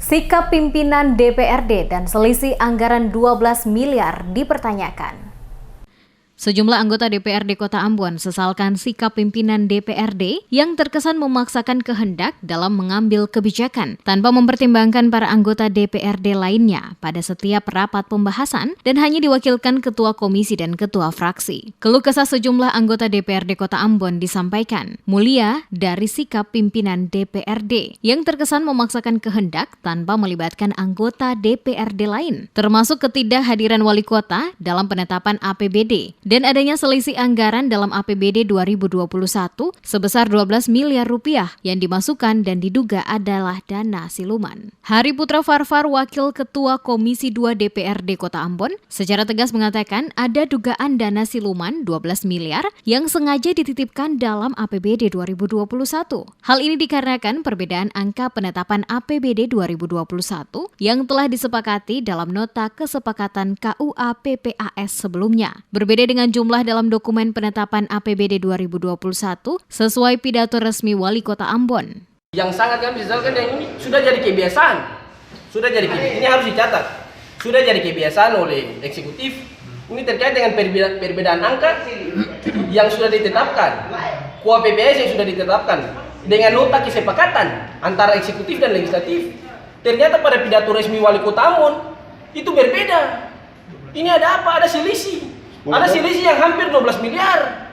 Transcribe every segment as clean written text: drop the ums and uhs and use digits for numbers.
Sikap pimpinan DPRD dan selisih anggaran 12 miliar dipertanyakan. Sejumlah anggota DPRD Kota Ambon sesalkan sikap pimpinan DPRD yang terkesan memaksakan kehendak dalam mengambil kebijakan tanpa mempertimbangkan para anggota DPRD lainnya pada setiap rapat pembahasan dan hanya diwakilkan ketua komisi dan ketua fraksi. Keluh kesah sejumlah anggota DPRD Kota Ambon disampaikan mulia dari sikap pimpinan DPRD yang terkesan memaksakan kehendak tanpa melibatkan anggota DPRD lain, termasuk ketidakhadiran wali kota dalam penetapan APBD dan adanya selisih anggaran dalam APBD 2021 sebesar 12 miliar rupiah yang dimasukkan dan diduga adalah dana siluman. Hari Putra Farfar, Wakil Ketua Komisi 2 DPRD Kota Ambon, secara tegas mengatakan ada dugaan dana siluman 12 miliar yang sengaja dititipkan dalam APBD 2021. Hal ini dikarenakan perbedaan angka penetapan APBD 2021 yang telah disepakati dalam nota kesepakatan KUA PPAS sebelumnya. Berbeda dengan jumlah dalam dokumen penetapan APBD 2021 sesuai pidato resmi Wali Kota Ambon. Yang sangat kami sesalkan yang ini sudah jadi kebiasaan. Ini harus dicatat. Sudah jadi kebiasaan oleh eksekutif. Ini terkait dengan perbedaan angka yang sudah ditetapkan. KUA PPAS yang sudah ditetapkan dengan nota kesepakatan antara eksekutif dan legislatif. Ternyata pada pidato resmi Wali Kota Ambon itu berbeda. Ini ada apa? Ada selisih. Ada selisih yang hampir 12 miliar.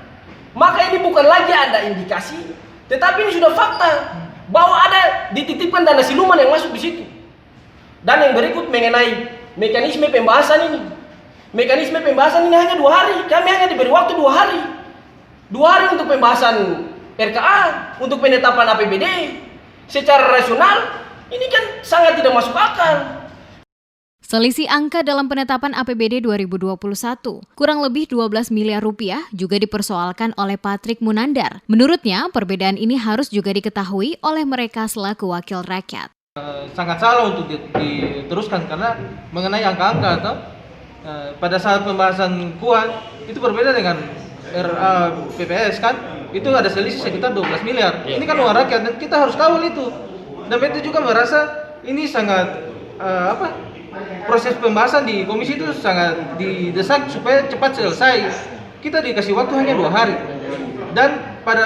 Maka ini bukan lagi ada indikasi, tetapi ini sudah fakta bahwa ada dititipkan dana siluman yang masuk di situ. Dan yang berikut mengenai mekanisme pembahasan ini. Mekanisme pembahasan ini hanya 2 hari. Kami hanya diberi waktu 2 hari. 2 hari untuk pembahasan RKA, untuk penetapan APBD. Secara rasional, ini kan sangat tidak masuk akal. Selisih angka dalam penetapan APBD 2021, kurang lebih 12 miliar rupiah juga dipersoalkan oleh Patrick Munandar. Menurutnya, perbedaan ini harus juga diketahui oleh mereka selaku wakil rakyat. Sangat salah untuk diteruskan karena mengenai angka-angka atau pada saat pembahasan KUA itu berbeda dengan PPS kan, itu ada selisih sekitar 12 miliar. Ini kan uang rakyat dan kita harus kawal itu. Dan itu juga merasa ini sangat proses pembahasan di komisi itu sangat didesak supaya cepat selesai. Kita dikasih waktu hanya 2 hari. Dan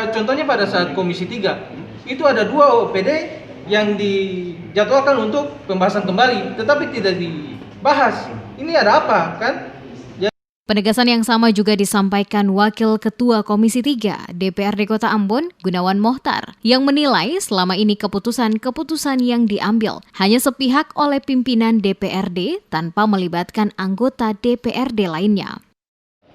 contohnya pada saat komisi 3 itu ada 2 OPD yang dijadwalkan untuk pembahasan kembali, tetapi tidak dibahas. Ini ada apa kan? Penegasan yang sama juga disampaikan Wakil Ketua Komisi 3 DPRD Kota Ambon, Gunawan Mohtar, yang menilai selama ini keputusan-keputusan yang diambil hanya sepihak oleh pimpinan DPRD tanpa melibatkan anggota DPRD lainnya.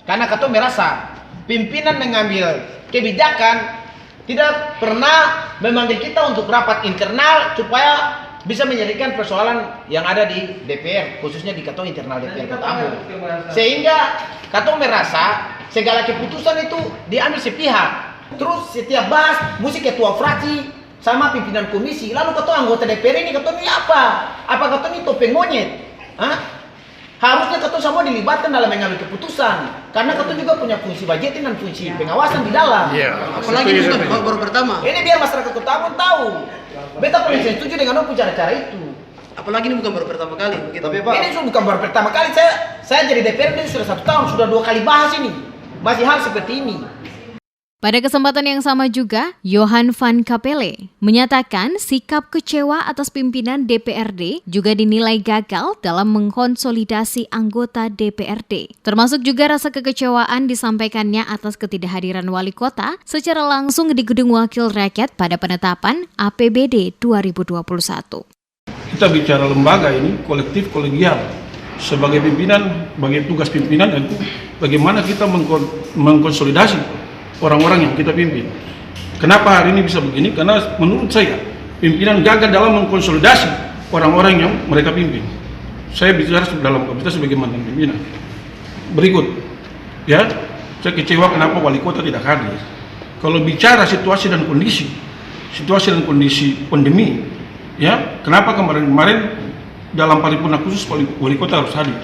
Karena ketua merasa pimpinan mengambil kebijakan tidak pernah memanggil kita untuk rapat internal supaya bisa menyelesaikan persoalan yang ada di DPR, khususnya di ketua internal DPR Kota Ambon. Sehingga ketua merasa segala keputusan itu diambil sepihak. Terus setiap bahas, mesti ketua fraksi sama pimpinan komisi. Lalu ketua anggota DPR ini, ketua ini apa? Apa ketua ini topeng monyet? Harusnya ketua semua dilibatkan dalam mengambil keputusan. Karena ketua juga punya fungsi budgeting dan fungsi pengawasan di dalam. Apalagi ini sudah baru pertama. Ini biar masyarakat Kota Ambon tahu. Beta paling setuju dengan cara-cara itu. Apalagi ini bukan baru pertama kali. Ini bukan baru pertama kali. Saya jadi DPR ini sudah 1 tahun, sudah 2 kali bahas ini. Masih hal seperti ini. Pada kesempatan yang sama juga, Johan van Kapelle menyatakan sikap kecewa atas pimpinan DPRD juga dinilai gagal dalam mengkonsolidasi anggota DPRD. Termasuk juga rasa kekecewaan disampaikannya atas ketidakhadiran wali kota secara langsung di Gedung Wakil Rakyat pada penetapan APBD 2021. Kita bicara lembaga ini kolektif kolegial. Sebagai pimpinan, bagi tugas pimpinan itu bagaimana kita mengkonsolidasi orang-orang yang kita pimpin. Kenapa hari ini bisa begini? Karena menurut saya pimpinan gagal dalam mengkonsolidasi orang-orang yang mereka pimpin. Saya bicara dalam kapasitas sebagai mantan pimpinan. Berikut, ya, saya kecewa kenapa wali kota tidak hadir. Kalau bicara situasi dan kondisi pandemi, ya, kenapa kemarin dalam paripurna khusus wali kota harus hadir?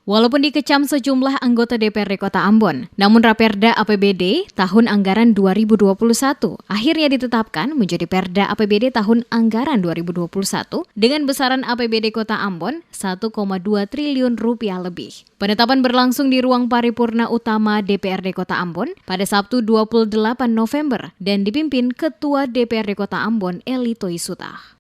Walaupun dikecam sejumlah anggota DPRD Kota Ambon, namun Raperda APBD tahun anggaran 2021 akhirnya ditetapkan menjadi Perda APBD tahun anggaran 2021 dengan besaran APBD Kota Ambon 1,2 triliun rupiah lebih. Penetapan berlangsung di ruang paripurna utama DPRD Kota Ambon pada Sabtu 28 November dan dipimpin Ketua DPRD Kota Ambon Eli Toisuta.